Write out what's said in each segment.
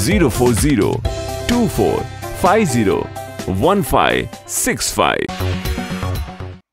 04024501565।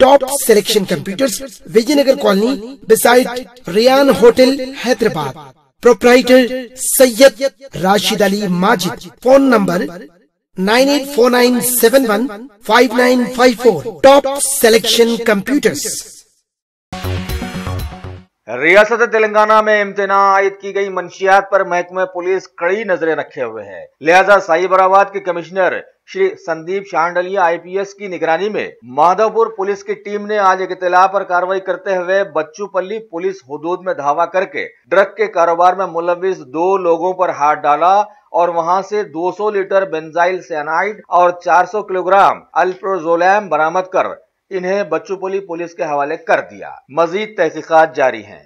Top Selection Computers, Vijayanagar Colony, beside Riyan Hotel, Hyderabad. Proprietor Sayyid Rashid Ali Majid. Phone number 9849715954. Top Selection Computers. ریاست تلنگانہ میں امتناع عائد کی گئی منشیات پر محکمہ پولیس کڑی نظریں رکھے ہوئے ہے، لہذا سائبر آباد کے کمشنر شری سندیپ شانڈلیا IPS کی نگرانی میں مادھو پور پولیس کی ٹیم نے آج ایک اطلاع پر کارروائی کرتے ہوئے بچو پلی پولیس حدود میں دھاوا کر کے ڈرگ کے کاروبار میں ملوث 2 لوگوں پر ہاتھ ڈالا اور وہاں سے 200 لیٹر بینزائل سیانائڈ اور 400 کلو گرام الپروزولام برآمد کر انہیں بچو پلی پولیس کے حوالے کر دیا۔ مزید تحقیقات جاری ہیں۔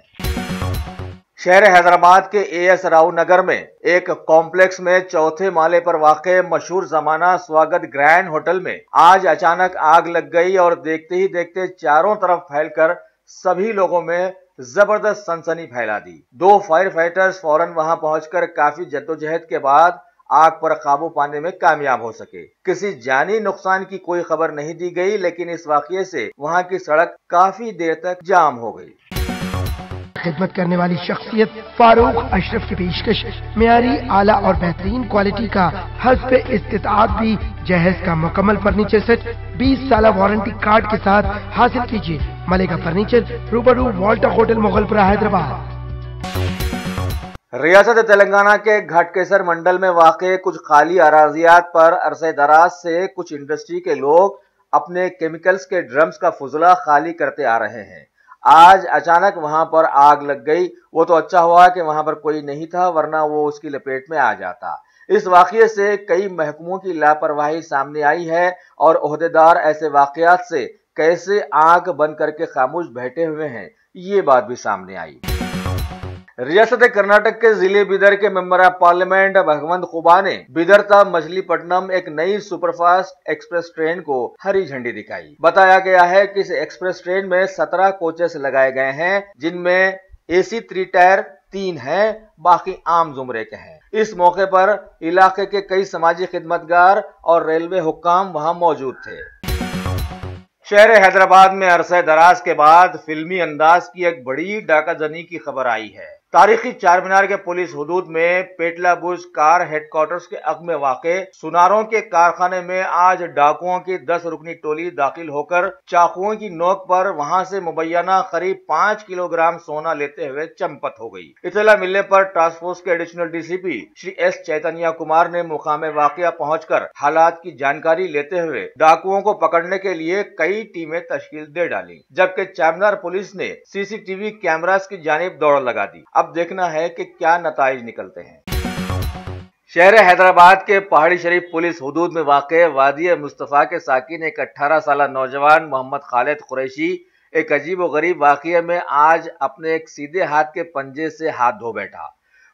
شہر حیدرآباد کے AS راؤ نگر میں ایک کمپلیکس میں 4تھے مالے پر واقع مشہور زمانہ سواگت گرینڈ ہوٹل میں آج اچانک آگ لگ گئی اور دیکھتے ہی دیکھتے چاروں طرف پھیل کر سبھی لوگوں میں زبردست سنسنی پھیلا دی۔ 2 فائر فائٹرز فوراً وہاں پہنچ کر کافی جدوجہد کے بعد آگ پر قابو پانے میں کامیاب ہو سکے۔ کسی جانی نقصان کی کوئی خبر نہیں دی گئی، لیکن اس واقعے سے وہاں کی سڑک کافی دیر تک جام ہو گئی۔ خدمت کرنے والی شخصیت فاروق اشرف کی پیشکش معیاری اعلیٰ اور بہترین کوالٹی کا حسب استطاعت بھی جہیز کا مکمل فرنیچر سیٹ 20 سالہ وارنٹی کارڈ کے ساتھ حاصل کیجیے۔ ملیکا فرنیچر، روبرو والٹر ہوٹل مغلپورہ، حیدرآباد۔ ریاست تلنگانہ کے گھاٹکیسر منڈل میں واقع کچھ خالی اراضیات پر عرصہ دراز سے کچھ انڈسٹری کے لوگ اپنے کیمیکلز کے ڈرمز کا فضلہ خالی کرتے آ رہے ہیں۔ آج اچانک وہاں پر آگ لگ گئی۔ وہ تو اچھا ہوا کہ وہاں پر کوئی نہیں تھا، ورنہ وہ اس کی لپیٹ میں آ جاتا۔ اس واقعے سے کئی محکموں کی لاپرواہی سامنے آئی ہے اور عہدیدار ایسے واقعات سے کیسے آنکھ بند کر کے خاموش بیٹھے ہوئے ہیں، یہ بات بھی سامنے آئی۔ ریاست کرناٹک کے ضلع بیدر کے ممبر آف پارلیمنٹ بھگونت خوبا نے بیدر تا مچھلی پٹنم ایک نئی سپر فاسٹ ایکسپریس ٹرین کو ہری جھنڈی دکھائی۔ بتایا گیا ہے کہ اس ایکسپریس ٹرین میں 17 کوچز لگائے گئے ہیں، جن میں AC 3 ٹائر 3 ہیں، باقی عام زمرے کے ہیں۔ اس موقع پر علاقے کے کئی سماجی خدمتگار اور ریلوے حکام وہاں موجود تھے۔ شہر حیدرآباد میں عرصہ دراز کے بعد فلمی انداز کی ایک بڑی ڈاکہ زنی کی خبر آئی ہے۔ تاریخی چار مینار کے پولیس حدود میں پیٹلا بوج کار ہیڈ کوارٹرز کے عقب میں واقع سوناروں کے کارخانے میں آج ڈاکوؤں کی 10 رکنی ٹولی داخل ہو کر چاقوؤں کی نوک پر وہاں سے مبینہ قریب 5 کلو گرام سونا لیتے ہوئے چمپت ہو گئی۔ اطلاع ملنے پر ٹاسک فورس کے ایڈیشنل DCP شری S چیتنیا کمار نے مقام واقعہ پہنچ کر حالات کی جانکاری لیتے ہوئے ڈاکوؤں کو پکڑنے کے لیے کئی ٹیمیں تشکیل دے ڈالی، جبکہ چارمینار پولیس نے CCTV کیمراز کی جانب دوڑ لگا دی۔ اب دیکھنا ہے کہ کیا نتائج نکلتے ہیں۔ شہر حیدرآباد کے پہاڑی شریف پولیس حدود میں واقع وادی مصطفیٰ کے ساکن ایک 18 سالہ نوجوان محمد خالد قریشی ایک عجیب و غریب واقعے میں آج اپنے ایک سیدھے ہاتھ کے پنجے سے ہاتھ دھو بیٹھا۔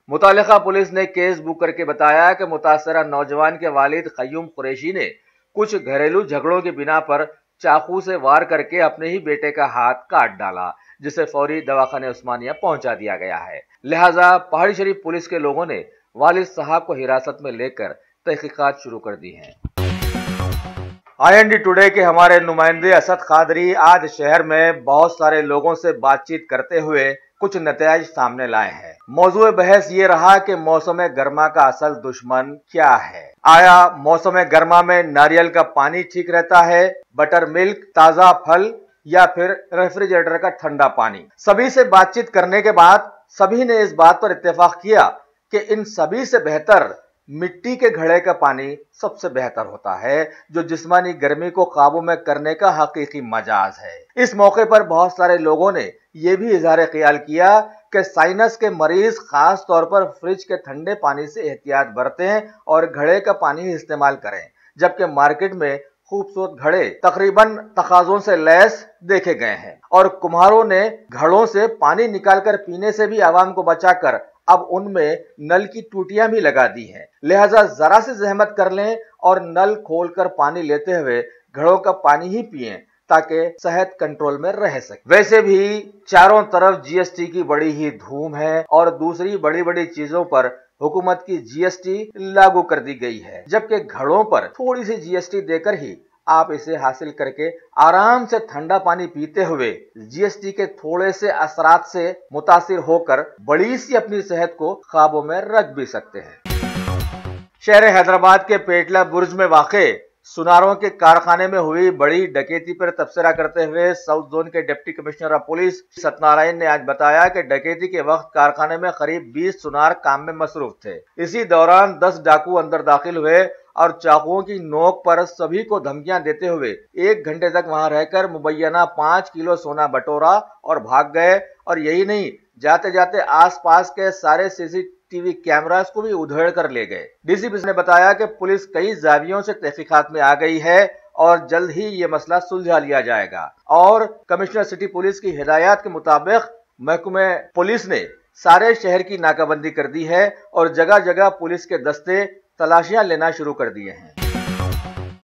متعلقہ پولیس نے کیس بک کر کے بتایا کہ متاثرہ نوجوان کے والد قیوم قریشی نے کچھ گھریلو جھگڑوں کی بنا پر چاقو سے وار کر کے اپنے ہی بیٹے کا ہاتھ کاٹ ڈالا، جسے فوری دواخانہ عثمانیہ پہنچا دیا گیا ہے۔ لہٰذا پہاڑی شریف پولیس کے لوگوں نے والد صاحب کو حراست میں لے کر تحقیقات شروع کر دی ہیں۔ IND ٹوڈے کے ہمارے نمائندے اسد قادری آج شہر میں بہت سارے لوگوں سے بات چیت کرتے ہوئے کچھ نتائج سامنے لائے ہیں۔ موضوع بحث یہ رہا کہ موسم گرما کا اصل دشمن کیا ہے۔ آیا موسم گرما میں ناریل کا پانی ٹھیک رہتا ہے، بٹر ملک، تازہ پھل، یا پھر ریفریجریٹر کا ٹھنڈا پانی؟ سبھی سے بات چیت کرنے کے بعد سبھی نے اس بات پر اتفاق کیا کہ ان سبھی سے بہتر مٹی کے گھڑے کا پانی سب سے بہتر ہوتا ہے، جو جسمانی گرمی کو قابو میں کرنے کا حقیقی مجاز ہے۔ اس موقع پر بہت سارے لوگوں نے یہ بھی اظہار خیال کیا کہ سائنس کے مریض خاص طور پر فریج کے ٹھنڈے پانی سے احتیاط برتیں اور گھڑے کا پانی استعمال کریں، جبکہ مارکیٹ میں خوبصورت گھڑے تقریباً تقاضوں سے لیس دیکھے گئے ہیں، اور کمہاروں نے گھڑوں سے پانی نکال کر پینے سے بھی عوام کو بچا کر اب ان میں نل کی ٹوٹیاں بھی لگا دی ہیں۔ لہٰذا ذرا سی زحمت کر لیں اور نل کھول کر پانی لیتے ہوئے گھڑوں کا پانی ہی پئیں تاکہ صحت کنٹرول میں رہ سکے۔ ویسے بھی چاروں طرف GST کی بڑی ہی دھوم ہے اور دوسری بڑی بڑی چیزوں پر حکومت کی GST لاگو کر دی گئی ہے، جبکہ گھڑوں پر تھوڑی سی GST دے کر ہی آپ اسے حاصل کر کے آرام سے ٹھنڈا پانی پیتے ہوئے GST کے تھوڑے سے اثرات سے متاثر ہو کر بڑی سی اپنی صحت کو خوابوں میں رکھ بھی سکتے ہیں۔ شہر حیدرآباد کے پیٹلا برج میں واقع سوناروں کے کارخانے میں ہوئی بڑی ڈکیتی پر تبصرہ کرتے ہوئے ساؤتھ زون کے ڈپٹی کمشنر آف پولیس ست نارائن نے آج بتایا کہ ڈکیتی کے وقت کارخانے میں قریب 20 سونار کام میں مصروف تھے۔ اسی دوران 10 ڈاکو اندر داخل ہوئے اور چاقوؤں کی نوک پر سبھی کو دھمکیاں دیتے ہوئے 1 گھنٹے تک وہاں رہ کر مبینہ 5 کلو سونا بٹورا اور بھاگ گئے۔ اور یہی نہیں، جاتے جاتے آس پاس کے سارے CCTV کیمراز کو بھی ادھیڑ کر لے گئے۔ DCP نے بتایا کہ پولیس کئی زاویوں سے تحقیقات میں آ گئی ہے اور جلد ہی یہ مسئلہ سلجھا لیا جائے گا۔ اور کمشنر سٹی پولیس کی ہدایات کے مطابق محکمہ پولیس نے سارے شہر کی ناکہ بندی کر دی ہے اور جگہ جگہ پولیس کے دستے تلاشیاں لینا شروع کر دیے ہیں۔